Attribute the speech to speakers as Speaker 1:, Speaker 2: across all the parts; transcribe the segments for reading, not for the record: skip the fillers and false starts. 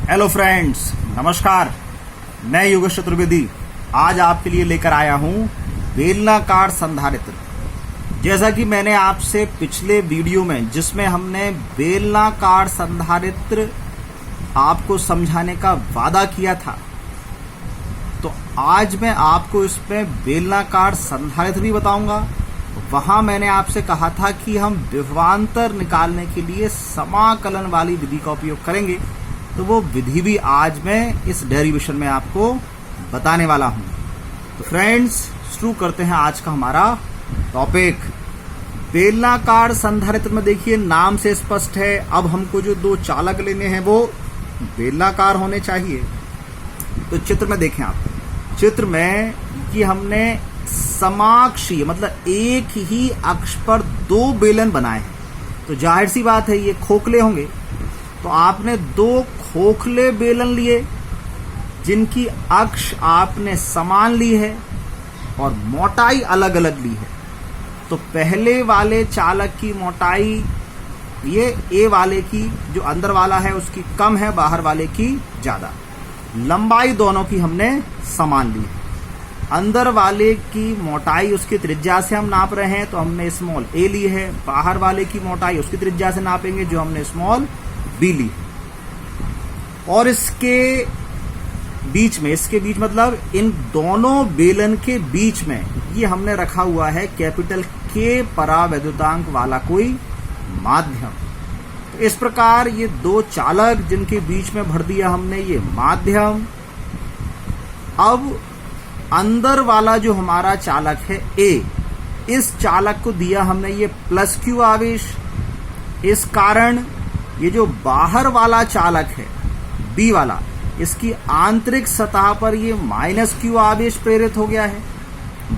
Speaker 1: Hello friends, नमस्कार। मैं योगेश चतुर्वेदी आज आपके लिए लेकर आया हूं बेलनाकार संधारित्र। जैसा कि मैंने आपसे पिछले वीडियो में जिसमें हमने बेलनाकार संधारित्र आपको समझाने का वादा किया था, तो आज मैं आपको इसमें बेलनाकार संधारित्र भी बताऊंगा। वहां मैंने आपसे कहा था कि हम विभवांतर निकालने के लिए समाकलन वाली विधि का उपयोग करेंगे, तो वो विधि भी आज मैं इस डेरिवेशन में आपको बताने वाला हूं। तो फ्रेंड्स, शुरू करते हैं आज का हमारा टॉपिक। बेलनाकार संधारित्र में देखिए नाम से स्पष्ट है, अब हमको जो दो चालक लेने हैं वो बेलनाकार होने चाहिए। तो चित्र में देखें आप, चित्र में कि हमने समाक्षीय मतलब एक ही अक्ष पर दो बेलन बनाए हैं, तो जाहिर सी बात है ये खोखले होंगे। तो आपने दो खोखले बेलन लिए जिनकी अक्ष आपने समान ली है और मोटाई अलग अलग ली है। तो पहले वाले चालक की मोटाई ये ए वाले की जो अंदर वाला है उसकी कम है, बाहर वाले की ज्यादा। लंबाई दोनों की हमने समान ली है। अंदर वाले की मोटाई उसकी त्रिज्या से हम नाप रहे हैं तो हमने स्मॉल ए ली है, बाहर वाले की मोटाई उसकी त्रिज्या से नापेंगे जो हमने स्मॉल बी ली। और इसके बीच मतलब इन दोनों बेलन के बीच में ये हमने रखा हुआ है कैपिटल के परावैद्युतांक वाला कोई माध्यम। तो इस प्रकार ये दो चालक जिनके बीच में भर दिया हमने ये माध्यम। अब अंदर वाला जो हमारा चालक है ए, इस चालक को दिया हमने ये प्लस क्यू आवेश। इस कारण ये जो बाहर वाला चालक है बी वाला, इसकी आंतरिक सतह पर ये माइनस क्यू आवेश प्रेरित हो गया है,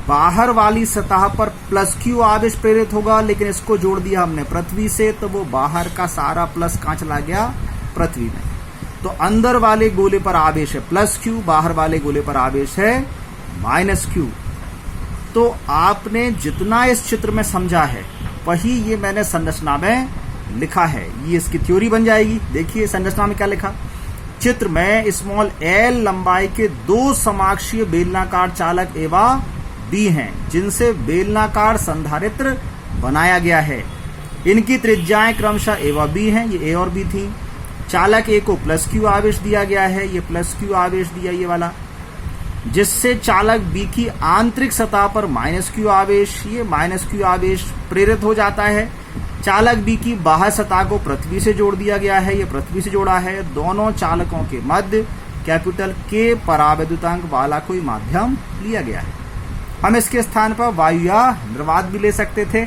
Speaker 1: बाहर वाली सतह पर प्लस क्यू आवेश प्रेरित होगा। लेकिन इसको जोड़ दिया हमने पृथ्वी से, तो वो बाहर का सारा प्लस कहां चला गया? पृथ्वी में। तो अंदर वाले गोले पर आवेश है प्लस क्यू, बाहर वाले गोले पर आवेश है माइनस क्यू। तो आपने जितना इस चित्र में समझा है वही ये मैंने संरचना में लिखा है, ये इसकी थ्योरी बन जाएगी। देखिए संरचना में क्या लिखा। चित्र में स्मॉल एल लंबाई के दो समाक्षीय बेलनाकार चालक ए व बी हैं जिनसे बेलनाकार संधारित्र बनाया गया है। इनकी त्रिज्याएं क्रमशः ए व बी हैं, ये ए और बी थी। चालक ए को प्लस क्यू आवेश दिया गया है, ये प्लस क्यू आवेश दिया ये वाला, जिससे चालक बी की आंतरिक सतह पर माइनस क्यू आवेश, ये माइनस क्यू आवेश प्रेरित हो जाता है। चालक बी की बाह्य सतह को पृथ्वी से जोड़ दिया गया है, ये पृथ्वी से जोड़ा है। दोनों चालकों के मध्य कैपिटल के परावैद्युतांक वाला कोई माध्यम लिया गया है। हम इसके स्थान पर वायु या निर्वात भी ले सकते थे।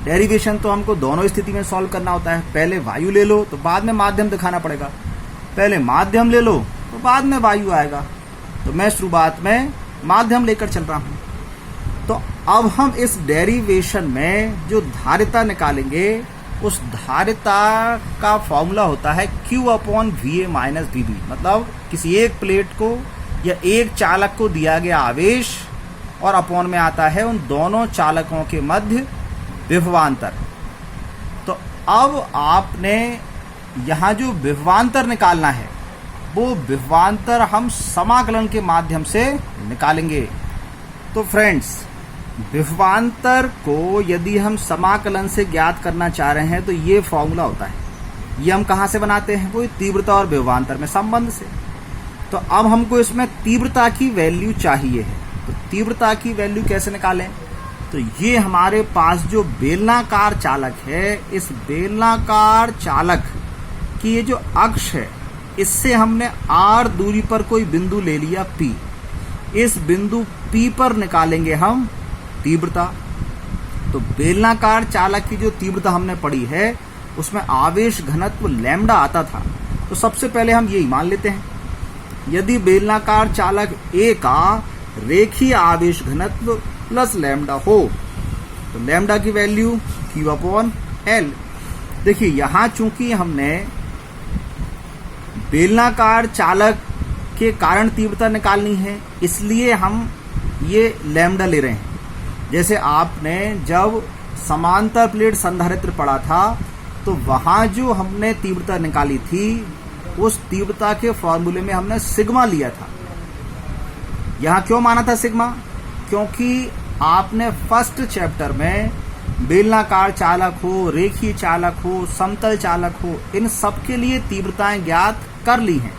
Speaker 1: डेरिवेशन तो हमको दोनों स्थिति में सॉल्व करना होता है, पहले वायु ले लो तो बाद में माध्यम दिखाना पड़ेगा, पहले माध्यम ले लो तो बाद में वायु आएगा। तो मैं शुरुआत में माध्यम लेकर चल रहा हूं। तो अब हम इस डेरिवेशन में जो धारिता निकालेंगे उस धारिता का फॉर्मूला होता है Q/VA माइनस VB। मतलब किसी एक प्लेट को या एक चालक को दिया गया आवेश और अपॉन में आता है उन दोनों चालकों के मध्य विभवांतर। तो अब आपने यहां जो विभवांतर निकालना है वो विभवांतर हम समाकलन के माध्यम से निकालेंगे। तो फ्रेंड्स, विभवांतर को यदि हम समाकलन से ज्ञात करना चाह रहे हैं तो ये फॉर्मूला होता है। ये हम कहां से बनाते हैं? वो तीव्रता और विभवांतर में संबंध से। तो अब हमको इसमें तीव्रता की वैल्यू चाहिए है, तो तीव्रता की वैल्यू कैसे निकालें? तो ये हमारे पास जो बेलनाकार चालक है, इस बेलनाकार चालक की ये जो अक्ष है इससे हमने r दूरी पर कोई बिंदु ले लिया P। इस बिंदु P पर निकालेंगे हम तीव्रता। तो बेलनाकार चालक की जो तीव्रता हमने पढ़ी है उसमें आवेश घनत्व लैम्डा आता था। तो सबसे पहले हम यही मान लेते हैं, यदि बेलनाकार चालक A का रेखीय आवेश घनत्व प्लस लैम्डा हो तो लैम्डा की वैल्यू Q/L। देखिए यहां चूंकि हमने बेलनाकार चालक के कारण तीव्रता निकालनी है, इसलिए हम ये लैम्डा ले रहे हैं। जैसे आपने जब समांतर प्लेट संधारित्र पढ़ा था तो वहां जो हमने तीव्रता निकाली थी उस तीव्रता के फॉर्मूले में हमने सिग्मा लिया था। यहां क्यों माना था सिग्मा? क्योंकि आपने फर्स्ट चैप्टर में बेलनाकार चालक हो, रेखीय चालक हो, समतल चालक हो, इन सब के लिए तीव्रताएं ज्ञात कर ली हैं।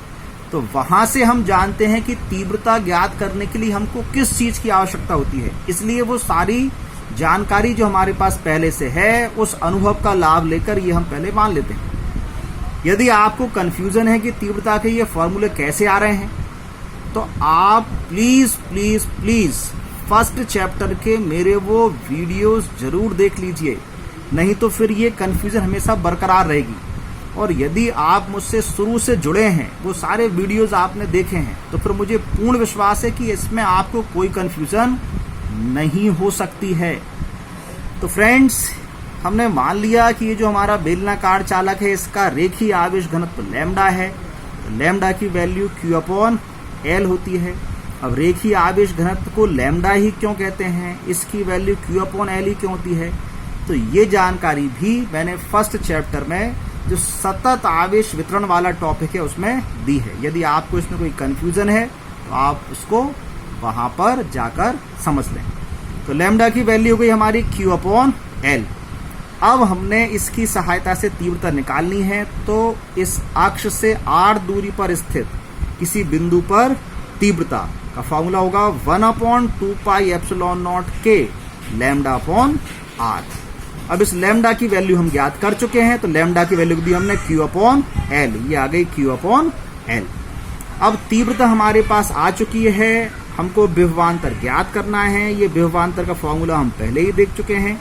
Speaker 1: तो वहां से हम जानते हैं कि तीव्रता ज्ञात करने के लिए हमको किस चीज की आवश्यकता होती है। इसलिए वो सारी जानकारी जो हमारे पास पहले से है, उस अनुभव का लाभ लेकर ये हम पहले मान लेते हैं। यदि आपको कंफ्यूजन है कि तीव्रता के ये फॉर्मूले कैसे आ रहे हैं, तो आप please please please first chapter के मेरे वो वीडियोस जरूर देख लीजिए, नहीं तो फिर ये कंफ्यूजन हमेशा बरकरार रहेगी। और यदि आप मुझसे शुरू से जुड़े हैं, वो सारे वीडियोस आपने देखे हैं, तो फिर मुझे पूर्ण विश्वास है कि इसमें आपको कोई कंफ्यूजन नहीं हो सकती है। तो फ्रेंड्स, हमने मान लिया कि ये जो हमारा बेलनाकार चालक है, इसका रेखीय आवेश घनत्व लैम्डा है। तो लैम्डा की वैल्यू Q/L होती है। अब रेखीय आवेश घनत्व को लैम्डा ही क्यों कहते हैं, इसकी वैल्यू Q/L ही क्यों होती है? तो ये जानकारी भी मैंने फर्स्ट चैप्टर में जो सतत आवेश वितरण वाला टॉपिक है उसमें दी है। यदि आपको इसमें कोई कंफ्यूजन है तो आप उसको वहां पर जाकर समझ लें। तो लैम्डा की वैल्यू हो गई हमारी Q/L। अब हमने इसकी सहायता से तीव्रता निकालनी है। तो इस अक्ष से r दूरी पर स्थित किसी बिंदु पर तीव्रता का फॉर्मूला होगा 1/2πε0K λ/r। अब इस लैम्डा की वैल्यू हम ज्ञात कर चुके हैं, तो लैम्डा की वैल्यू दी हमने Q/L, ये आ गई Q/L। अब तीव्रता हमारे पास आ चुकी है, हमको विभवांतर ज्ञात करना है। ये विभवांतर का फॉर्मूला हम पहले ही देख चुके हैं।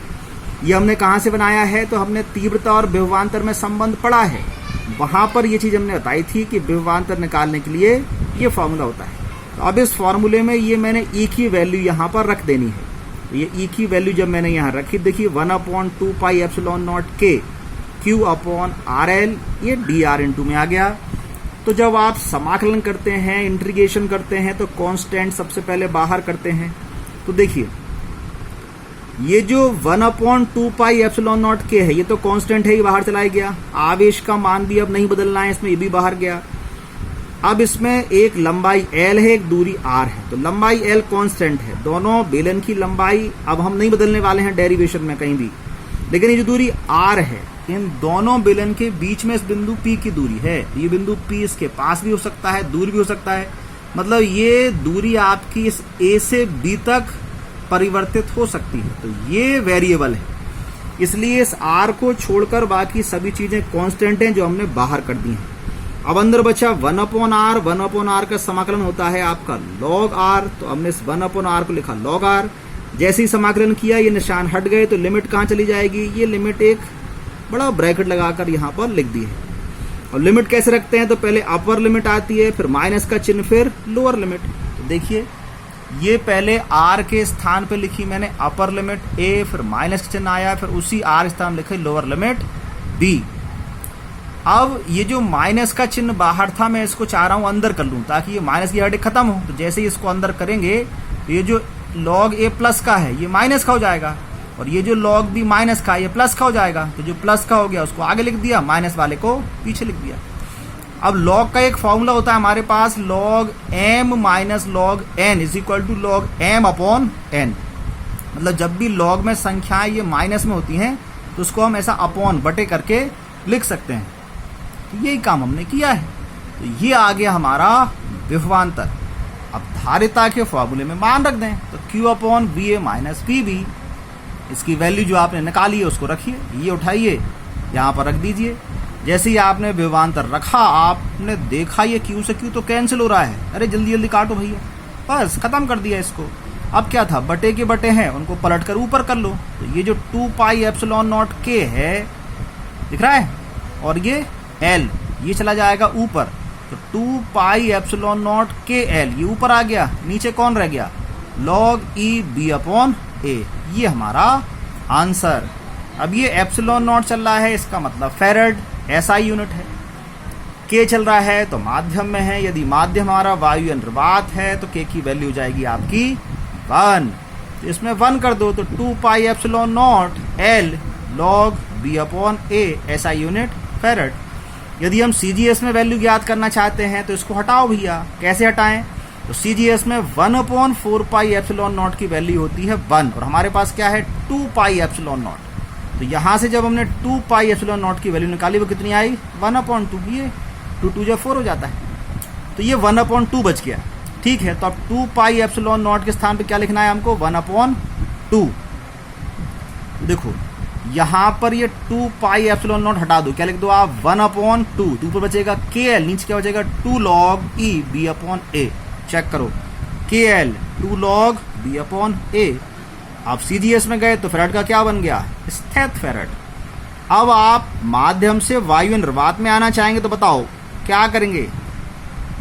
Speaker 1: ये हमने कहां से बनाया है? तो हमने तीव्रता और विभवांतर में संबंध पढ़ा है, वहां पर ये चीज हमने बताई थी कि विभवांतर निकालने के लिए ये फॉर्मूला होता है। तो अब इस फॉर्मूले में ये मैंने E की वैल्यू यहाँ पर रख देनी है। तो ये E की वैल्यू जब मैंने यहाँ रखी, देखिए 1/2πε0K Q/RL, ये dr में आ गया। तो जब आप समाकलन करते हैं, इंटीग्रेशन करते हैं, तो कांस्टेंट सबसे पहले बाहर करते हैं। तो देखिए ये जो 1/2πε0K है, ये तो कांस्टेंट है, ये बाहर चला गया। आवेश का मान भी अब नहीं बदलना है इसमें, ये भी बाहर गया। अब इसमें एक लंबाई L है, एक दूरी R है। तो लंबाई L कांस्टेंट है, दोनों बेलन की लंबाई अब हम नहीं बदलने वाले हैं डेरिवेशन में कहीं भी। लेकिन ये जो दूरी R है, इन दोनों बेलन के बीच में इस बिंदु P की दूरी है। ये बिंदु P इसके पास भी हो सकता है, दूर भी हो सकता है। मतलब ये दूरी आपकी इस A से B तक परिवर्तित हो सकती है। तो ये वेरिएबल है, इसलिए इस R को छोड़कर बाकी सभी चीजें कांस्टेंट हैं जो हमने बाहर कर दी हैं। अब अंदर बचा 1/R। 1/R का समाकलन होता है आपका log R। तो हमने इस 1/R को लिखा log R। जैसे ही समाकलन किया, ये निशान हट गए, तो लिमिट कहाँ चली जाएगी? ये लिमिट एक बड़ा ब्रैकेट लगाकर यहाँ पर लिख दी है। और लिमिट कैसे रखते हैं? तो पहले अपर लिमिट आती है, फिर माइनस का चिन्ह, फिर लोअर लिमिट। तो देखिए ये पहले R के स्थान पे लिखी मैंने अपर लिमिट A, फिर माइनस का चिन्ह आया, फिर उसी R स्थान लिखे लोअर लिमिट B। अब ये जो माइनस का चिन्ह बाहर था, मैं इसको चाह रहा हूं अंदर कर लूं ताकि ये माइनस की हेडिंग खत्म हो। तो जैसे ही इसको अंदर करेंगे, तो ये जो log A प्लस का है, ये माइनस का हो जाएगा, और ये जो log B माइनस का, ये प्लस का हो जाएगा। तो जो प्लस का हो गया उसको आगे लिख दिया, माइनस वाले को पीछे लिख दिया। अब log का एक फॉर्मूला होता है हमारे पास, log m minus log n is equal to log m/n। मतलब जब भी log में संख्याएं ये माइनस में होती हैं, तो उसको हम ऐसा अपॉन बटे करके लिख सकते हैं। तो यही काम हमने किया है। तो ये आ गया हमारा विभवांतर। अब धारिता के फॉर्मूले में मान रख दें, तो Q/VA माइनस PB, इसकी वैल्यू जो आपने निकाली है उसको रखिए, ये उठाइए यहाँ पर रख दीजिए। जैसे ही आपने विभवांतर रखा, आपने देखा ये Q से Q तो कैंसिल हो रहा है। अरे जल्दी जल्दी काटो भैया, बस खत्म कर दिया इसको। अब क्या था, बटे के बटे हैं, उनको पलट कर ऊपर कर लो। तो ये जो 2πε0K है, दिख रहा है, और ये L, ये चला जाएगा ऊपर। तो 2πε0KL ये ऊपर आ गया, नीचे कौन रह गया? log EB/A। ये हमारा आंसर। अब ये ε0 चल रहा है, इसका मतलब फेरेड SI यूनिट है। K चल रहा है तो माध्यम में है, यदि माध्यम हमारा वायु निर्वात है तो K की वैल्यू जाएगी आपकी 1। तो इसमें 1 कर दो, तो 2πε0L log B/A SI unit फेरेड। यदि हम CGS में वैल्यू ज्ञात करना चाहते हैं तो इसको हटाओ भैया। कैसे हटाएं? तो CGS में 1/4 पाई एप्सिलॉन नॉट की वैल्यू होती है 1 और हमारे पास क्या है 2 पाई एप्सिलॉन नॉट। तो यहाँ से जब हमने 2 पाई एप्सिलॉन नॉट की वैल्यू निकाली वो कितनी आई 1/2। ये 2 2 4 हो जाता है, तो ये 1/2 बच गया। ठीक है, तो अब 2 पाई एप्सिलॉन नॉट के स्थान पे क्या लिखना है हमको 1/2। देखो यहाँ पर ये 2 पाई एप्सिलॉन नॉट हटा दो, क्या लिख दो आप 1/2। 2 पर बचेगा KL, नीचे क्या बचेगा 2 log E B/A। चेक करो KL 2 log B/A। आप CGS में गए तो फेरेड का क्या बन गया स्थित फेरेड। अब आप माध्यम से वायु निर्वात में आना चाहेंगे तो बताओ क्या करेंगे,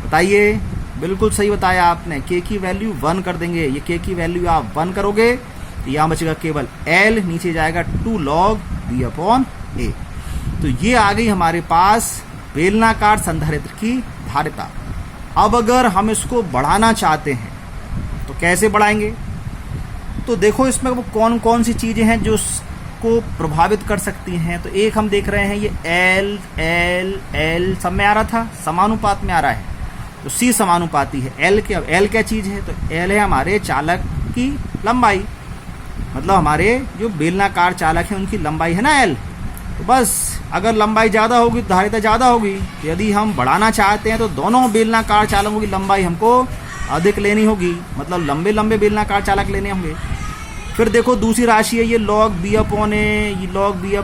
Speaker 1: बताइए। बिल्कुल सही बताया आपने, K की वैल्यू 1 कर देंगे। ये K की वैल्यू आप 1 करोगे तो यहाँ बचेगा केवल L, नीचे जाएगा 2 log B/A। तो ये आ गई हमारे पास बेलनाकार संधारित्र की धारिता। अब अगर हम इसको बढ़ाना चाहते हैं तो कैसे बढ़ाएंगे? तो देखो इसमें वो कौन कौन सी चीजें हैं जो इसको प्रभावित कर सकती हैं। तो एक हम देख रहे हैं ये L L L सब में आ रहा था, समानुपात में आ रहा है, तो C समानुपाती है L के। अब L क्या चीज है? तो L है हमारे चालक की लंबाई, मतलब हमारे जो बेलनाकार चालक है उनकी लंबाई है ना L। तो बस अगर लंबाई ज़्यादा होगी तो धारिता ज़्यादा होगी। तो यदि हम बढ़ाना चाहते हैं तो दोनों बेलनाकार चालकों की लंबाई हमको अधिक लेनी होगी, मतलब लंबे लंबे बेलनाकार चालक लेने होंगे। फिर देखो दूसरी राशि है ये log B/A, ये log B/A,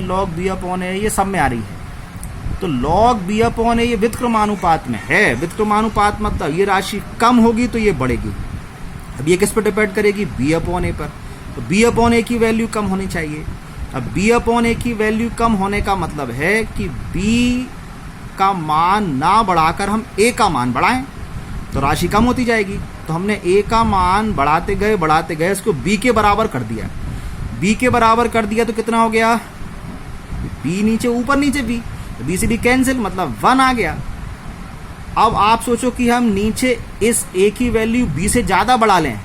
Speaker 1: log B/A, ये सब में आ रही है। तो log B/A ये व्युत्क्रमानुपात में है। व्युत्क्रमानुपात मतलब ये राशि कम होगी तो ये बढ़ेगी। अब ये किस पर डिपेंड करेगी B/A पर। तो B/A की वैल्यू कम होनी चाहिए। अब B/A की वैल्यू कम होने का मतलब है कि B का मान ना बढ़ाकर हम A का मान बढ़ाएं तो राशि कम होती जाएगी। तो हमने A का मान बढ़ाते गए इसको B के बराबर कर दिया। B के बराबर कर दिया तो कितना हो गया B नीचे ऊपर नीचे B, तो B से B कैंसिल, मतलब 1 आ गया। अब आप सोचो कि हम नीचे इस A की वैल्यू B से ज़्यादा बढ़ा लें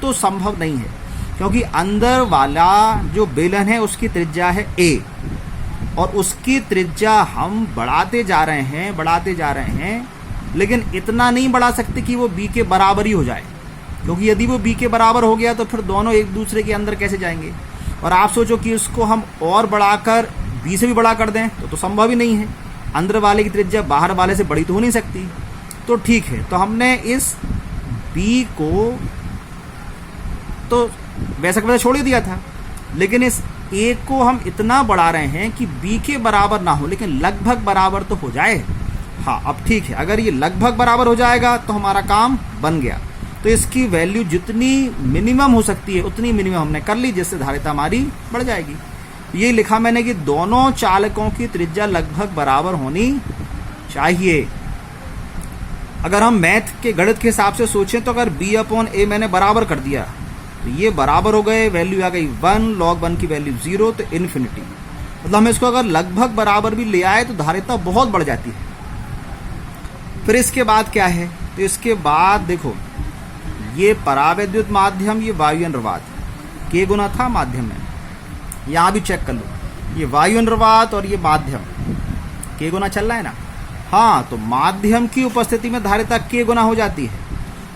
Speaker 1: तो संभव नहीं है, क्योंकि अंदर वाला जो बेलन है उसकी त्रिज्या है A और उसकी त्रिज्या हम बढ़ाते जा रहे हैं, लेकिन इतना नहीं बढ़ा सकते कि वो B के बराबर ही हो जाए, क्योंकि यदि वो B के बराबर हो गया तो फिर दोनों एक दूसरे के अंदर कैसे जाएंगे। और आप सोचो कि उसको हम और बढ़ाकर B से भी बड़ा कर दें तो संभव ही नहीं है। अंदर वाले की त्रिज्या बाहर वाले से बड़ी तो हो नहीं सकती। तो ठीक है, तो हमने इस B को तो वैसा का वैसा छोड़ ही दिया था, लेकिन इस A को हम इतना बढ़ा रहे हैं कि B के बराबर ना हो लेकिन लगभग बराबर तो हो जाए। हाँ, अब ठीक है, अगर ये लगभग बराबर हो जाएगा तो हमारा काम बन गया। तो इसकी वैल्यू जितनी मिनिमम हो सकती है उतनी मिनिमम हमने कर ली, जिससे धारिता हमारी बढ़ जाएगी। ये लिखा मैंने कि दोनों चालकों की त्रिज्या लगभग बराबर होनी चाहिए। अगर हम मैथ के गणित के हिसाब से सोचें तो अगर B/A मैंने बराबर कर दिया तो ये बराबर हो गए, वैल्यू आ गई 1, log 1 की वैल्यू 0, तो इन्फिनिटी। मतलब हम इसको अगर लगभग बराबर भी ले आए तो धारिता बहुत बढ़ जाती है। फिर इसके बाद क्या है? तो इसके बाद देखो ये परावैद्युत माध्यम, ये वायु निर्वात, K गुना था माध्यम में, यहाँ भी चेक कर लो, ये वायु निर्वात और ये माध्यम K गुना चल रहा है ना। हाँ, तो माध्यम की उपस्थिति में धारिता K गुना हो जाती है।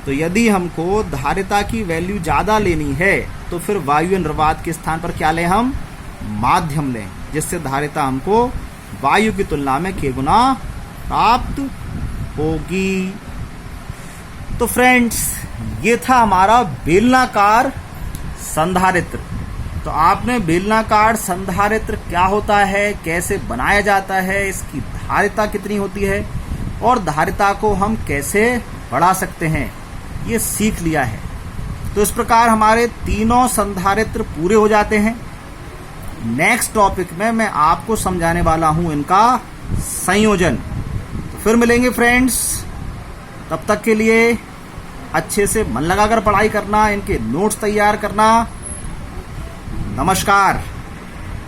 Speaker 1: तो यदि हमको धारिता की वैल्यू ज़्यादा लेनी है तो फिर वायु निर्वात के स्थान पर क्या लें? हम माध्यम लें, जिससे धारिता हमको वायु की तुलना में K गुना प्राप्त होगी। तो फ्रेंड्स, ये था हमारा बेलनाकार संधारित्र। तो आपने बेलनाकार संधारित्र क्या होता है, कैसे बनाया जाता है, इसकी धारिता कितनी होती है और धारिता को हम कैसे बढ़ा सकते हैं, ये सीख लिया है। तो इस प्रकार हमारे तीनों संधारित्र पूरे हो जाते हैं। नेक्स्ट टॉपिक में मैं आपको समझाने वाला हूं इनका संयोजन। तो फिर मिलेंगे फ्रेंड्स, तब तक के लिए अच्छे से मन लगाकर पढ़ाई करना, इनके नोट्स तैयार करना। नमस्कार।